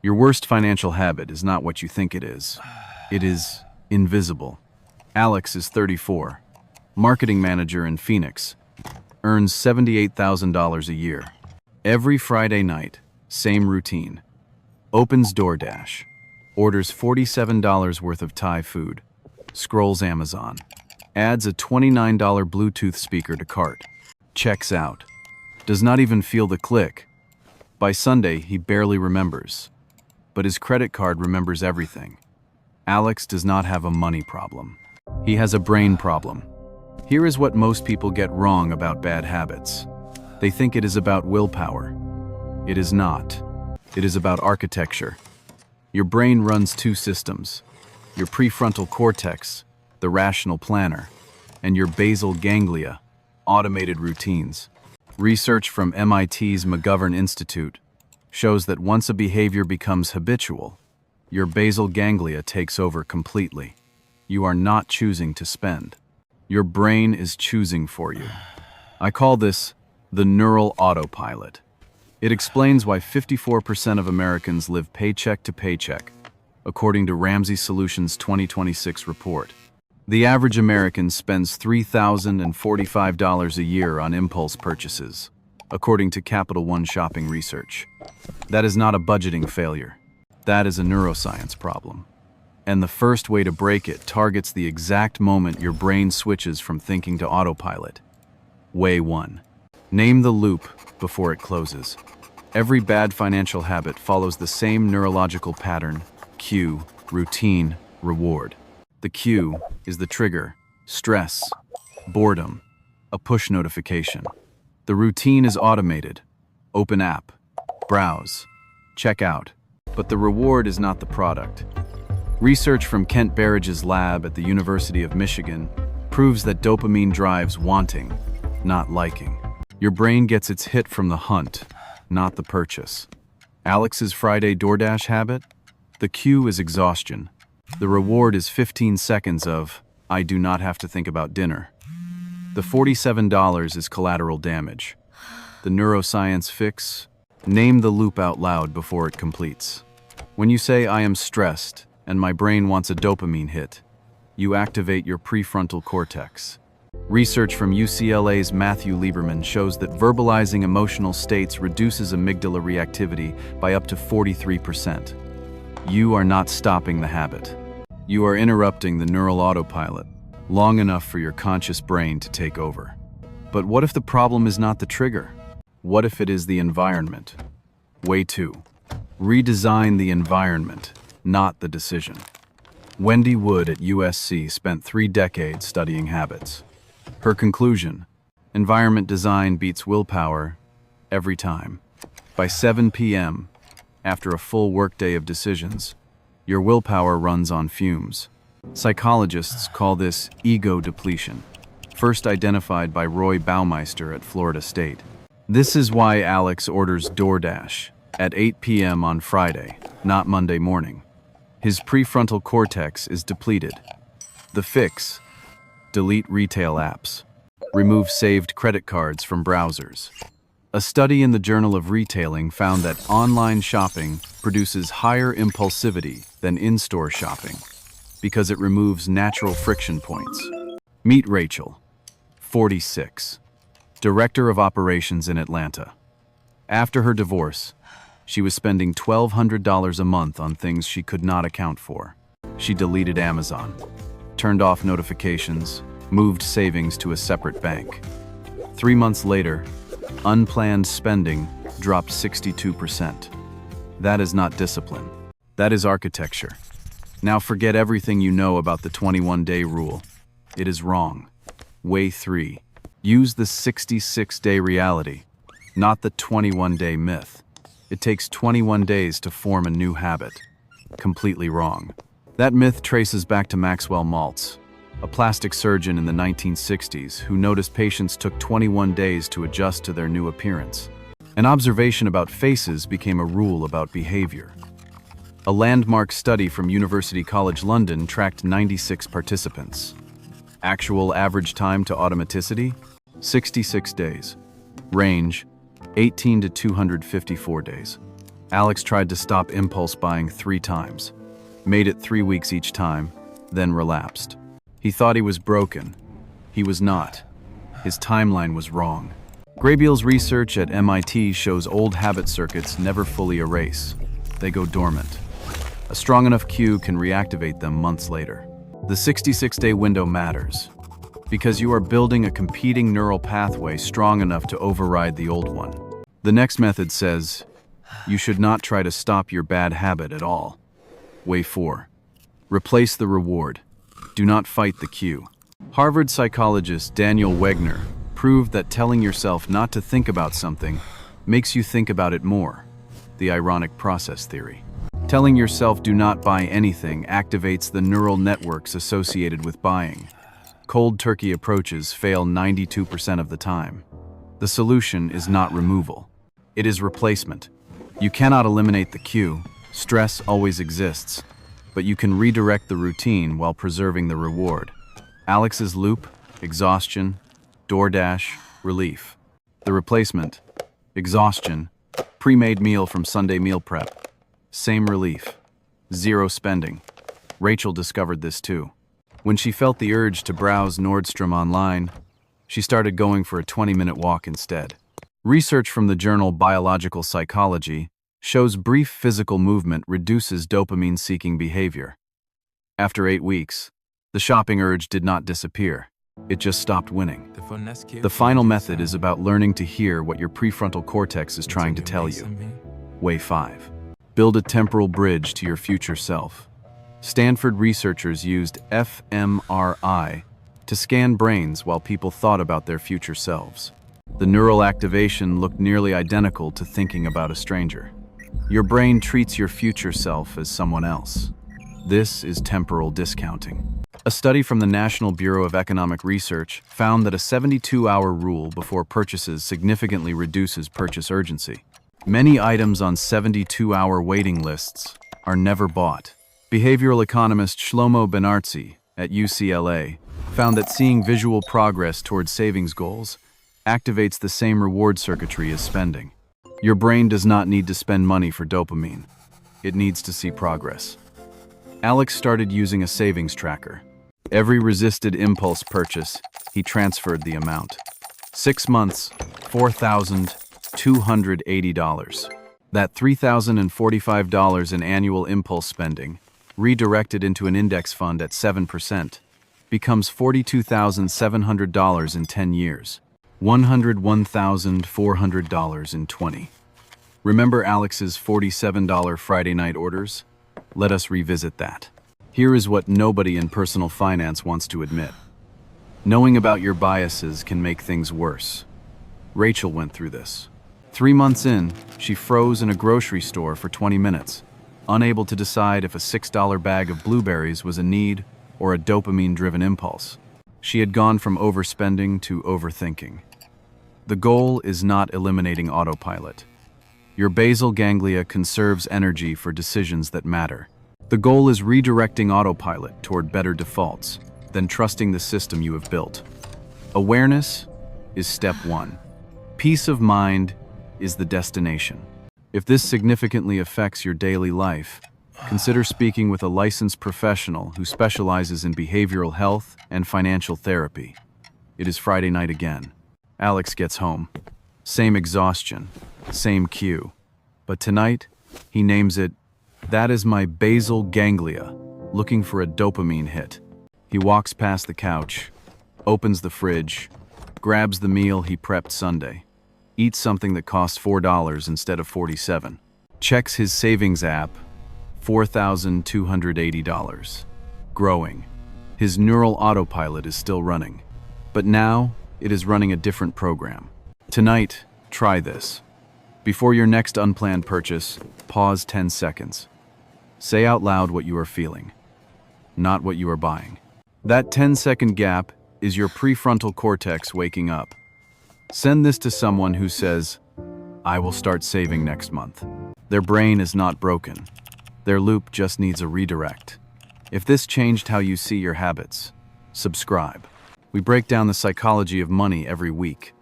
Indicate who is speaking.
Speaker 1: Your worst financial habit is not what you think it is. It is invisible. Alex is 34, marketing manager in Phoenix, earns $78,000 a year. Every Friday night, same routine. Opens DoorDash, orders $47 worth of Thai food, scrolls Amazon, adds a $29 Bluetooth speaker to cart, checks out, does not even feel the click. By Sunday, he barely remembers, but his credit card remembers everything. Alex does not have a money problem. He has a brain problem. Here is what most people get wrong about bad habits. They think it is about willpower. It is not. It is about architecture. Your brain runs two systems: your prefrontal cortex, the rational planner, and your basal ganglia, automated routines. Research from MIT's McGovern Institute shows that once a behavior becomes habitual, your basal ganglia takes over completely. You are not choosing to spend. Your brain is choosing for you. I call this the neural autopilot. It explains why 54% of Americans live paycheck to paycheck, according to Ramsey Solutions' 2026 report. The average American spends $3,045 a year on impulse purchases, according to Capital One shopping research. That is not a budgeting failure. That is a neuroscience problem. And the first way to break it targets the exact moment your brain switches from thinking to autopilot. Way 1. Name the loop before it closes. Every bad financial habit follows the same neurological pattern: cue, routine, reward. The cue is the trigger: stress, boredom, a push notification. The routine is automated: open app, browse, check out. But the reward is not the product. Research from Kent Berridge's lab at the University of Michigan proves that dopamine drives wanting, not liking. Your brain gets its hit from the hunt, not the purchase. Alex's Friday DoorDash habit? The cue is exhaustion. The reward is 15 seconds of, I do not have to think about dinner. The $47 is collateral damage. The neuroscience fix? Name the loop out loud before it completes. When you say, I am stressed, and my brain wants a dopamine hit, you activate your prefrontal cortex. Research from UCLA's Matthew Lieberman shows that verbalizing emotional states reduces amygdala reactivity by up to 43%. You are not stopping the habit. You are interrupting the neural autopilot long enough for your conscious brain to take over. But what if the problem is not the trigger? What if it is the environment? Way 2. Redesign the environment, not the decision. Wendy Wood at USC spent 3 decades studying habits. Her conclusion: environment design beats willpower every time. By 7 p.m., after a full workday of decisions, your willpower runs on fumes. Psychologists call this ego depletion, first identified by Roy Baumeister at Florida State. This is why Alex orders DoorDash at 8 p.m. on Friday, not Monday morning. His prefrontal cortex is depleted. The fix: delete retail apps. Remove saved credit cards from browsers. A study in the Journal of Retailing found that online shopping produces higher impulsivity than in-store shopping because it removes natural friction points. Meet Rachel, 46, director of operations in Atlanta. After her divorce, she was spending $1,200 a month on things she could not account for. She deleted Amazon, turned off notifications, moved savings to a separate bank. 3 months later, unplanned spending dropped 62%. That is not discipline. That is architecture. Now forget everything you know about the 21-day rule. It is wrong. Way 3. Use the 66-day reality, not the 21-day myth. It takes 21 days to form a new habit. Completely wrong. That myth traces back to Maxwell Maltz, a plastic surgeon in the 1960s who noticed patients took 21 days to adjust to their new appearance. An observation about faces became a rule about behavior. A landmark study from University College London tracked 96 participants. Actual average time to automaticity? 66 days. Range: 18 to 254 days. Alex tried to stop impulse buying 3 times, made it 3 weeks each time, then relapsed. He thought he was broken. He was not. His timeline was wrong. Graybiel's research at MIT shows old habit circuits never fully erase. They go dormant. A strong enough cue can reactivate them months later. The 66-day window matters because you are building a competing neural pathway strong enough to override the old one. The next method says, you should not try to stop your bad habit at all. Way 4. Replace the reward. Do not fight the cue. Harvard psychologist Daniel Wegner proved that telling yourself not to think about something makes you think about it more. The ironic process theory. Telling yourself do not buy anything activates the neural networks associated with buying. Cold turkey approaches fail 92% of the time. The solution is not removal. It is replacement. You cannot eliminate the cue. Stress always exists, but you can redirect the routine while preserving the reward. Alex's loop, exhaustion, DoorDash, relief. The replacement, exhaustion, pre-made meal from Sunday meal prep. Same relief. Zero spending. Rachel discovered this too. When she felt the urge to browse Nordstrom online, she started going for a 20-minute walk instead. Research from the journal Biological Psychology shows brief physical movement reduces dopamine-seeking behavior. After 8 weeks, the shopping urge did not disappear. It just stopped winning. The final method is about learning to hear what your prefrontal cortex is trying to tell you. Way 5. Build a temporal bridge to your future self. Stanford researchers used fMRI to scan brains while people thought about their future selves. The neural activation looked nearly identical to thinking about a stranger. Your brain treats your future self as someone else. This is temporal discounting. A study from the National Bureau of Economic Research found that a 72-hour rule before purchases significantly reduces purchase urgency. Many items on 72-hour waiting lists are never bought. Behavioral economist Shlomo Benartzi at UCLA found that seeing visual progress towards savings goals activates the same reward circuitry as spending. Your brain does not need to spend money for dopamine. It needs to see progress. Alex started using a savings tracker. Every resisted impulse purchase, he transferred the amount. 6 months, $4,280. That $3,045 in annual impulse spending, redirected into an index fund at 7%, becomes $42,700 in 10 years. $101,400 in 20. Remember Alex's $47 Friday night orders? Let us revisit that. Here is what nobody in personal finance wants to admit. Knowing about your biases can make things worse. Rachel went through this. 3 months in, she froze in a grocery store for 20 minutes, unable to decide if a $6 bag of blueberries was a need or a dopamine-driven impulse. She had gone from overspending to overthinking. The goal is not eliminating autopilot. Your basal ganglia conserves energy for decisions that matter. The goal is redirecting autopilot toward better defaults than trusting the system you have built. Awareness is step 1. Peace of mind is the destination. If this significantly affects your daily life, consider speaking with a licensed professional who specializes in behavioral health and financial therapy. It is Friday night again. Alex gets home. Same exhaustion, same cue. But tonight, he names it, "That is my basal ganglia, looking for a dopamine hit." He walks past the couch, opens the fridge, grabs the meal he prepped Sunday, eats something that costs $4 instead of $47, checks his savings app, $4,280. Growing. His neural autopilot is still running, but now it is running a different program. Tonight, try this. Before your next unplanned purchase, pause 10 seconds. Say out loud what you are feeling, not what you are buying. That 10-second gap is your prefrontal cortex waking up. Send this to someone who says, "I will start saving next month." Their brain is not broken. Their loop just needs a redirect. If this changed how you see your habits, subscribe. We break down the psychology of money every week.